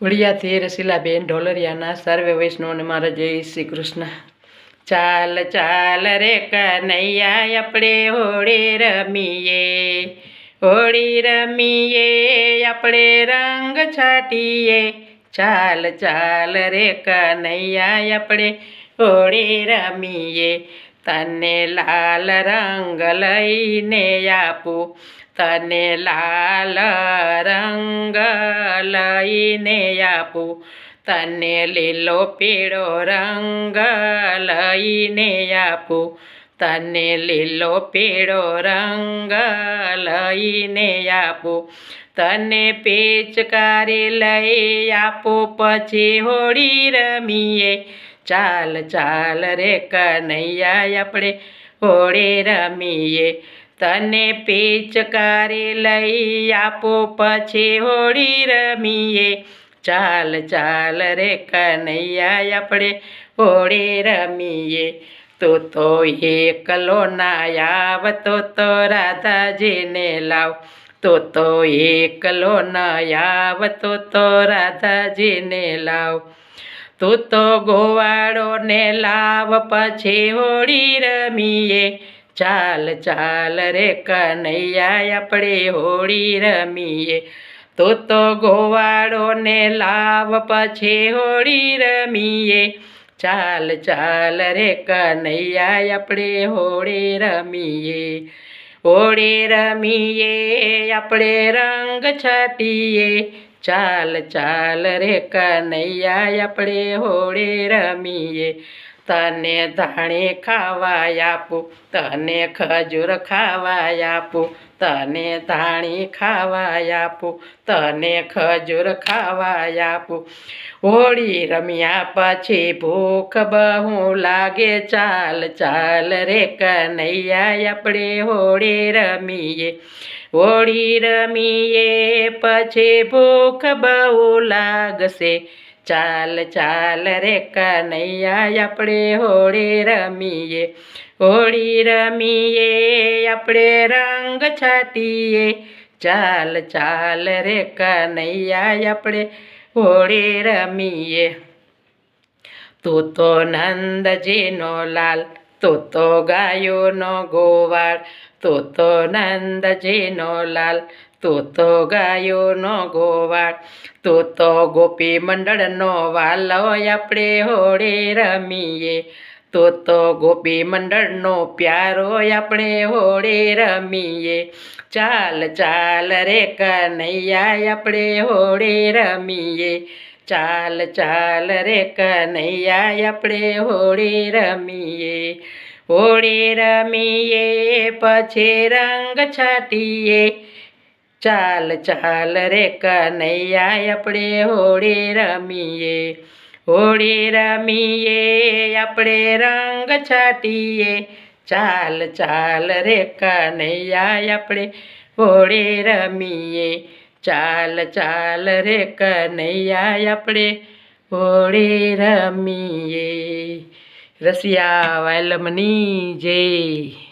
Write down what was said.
વડિયાથી રસીલાબેન ઢોલરિયાના સર્વે વૈષ્ણવને મારા જય શ્રી કૃષ્ણ। ચાલ ચાલ રે કનૈયા આપણે હોળી રમીએ, હોળી રમીએ આપણે રંગ છાટીએ। ચાલ ચાલ રે કનૈયા આપણે હોળી રમીએ, તને લાલ રંગ લઈને આપું, તને લાલ રંગ લઈને આપું, તને લીલો પીળો રંગ લઈને આપું, તને લીલો પીળો રંગ લઈને આપું, તને પિચકારી લઈ આપું, પછી હોળી રમીએ। ચાલ ચાલ રે કનૈયા આપણે હોળી રમીએ, તને પિચકારી લઈ આપું, પછી હોળી રમીએ। ચાલ ચાલ રે કનૈયા આપણે હોળી રમીએ, તું તો એકલો ના આવતો તો રાધાજીને લાવ, તું તો એકલો ના આવતો તો રાધાજીને લાવ, તું તો ગોવાળોને લાવ, પછી હોળી રમીએ। ચાલ ચાલ રે કનૈયા આપણે હોળી રમીએ, તું તો ગોવાળોને લાવ, પછી હોળી રમીએ। ચાલ ચાલ રે કનૈયા આપણે હોળી રમીએ, હોળી રમીએ આપણે રંગ છાટીએ। ચાલ ચાલ રે કનૈયા આપણે હોળી રમીએ, તને ધાણી ખાવા આપું, તને ખજૂર ખાવા આપું, તને ધાણી ખાવા આપું, તને ખજૂર ખાવા આપું, હોળી રમ્યા પછી ભૂખ બહુ લાગે। ચાલ ચાલ રે કનૈયા આપણે હોળી રમીએ, હોળી રમીએ પછી ભૂખ બહુ લાગશે। ચાલ ચાલ રે કનૈયા આપણે હોળી રમીએ, હોળી રમીએ આપણે રંગ છાટીએ। ચાલ ચાલ રે કનૈયા આપણે હોળી રમીએ, તું તો નંદજીનો લાલ, તું તો ગાયોનો ગોવાળ, તું તો નંદજીનો લાલ, તું તો ગાયોનો ગોવાળ, તું તો ગોપી મંડળનો વાલો આપણે હોળી રમીએ, તું તો ગોપી મંડળનો પ્યારો આપણે હોળી રમીએ। ચાલ ચાલ રે કનૈયા આપણે હોળી રમીએ, ચાલ ચાલ રે કનૈયા આપણે હોળી રમીએ, હોળી રમીએ પછી રંગ છાટીએ। ચાલ ચાલ રે કનૈયા આપણે હોળી રમીએ, હોળી રમીએ આપણે રંગ છાટીએ। ચાલ ચાલ રે કનૈયા આપણે હોળી રમીએ, ચાલ ચાલ રે કનૈયા આપણે હોળી રમીએ। રસિયા વાલમની જય।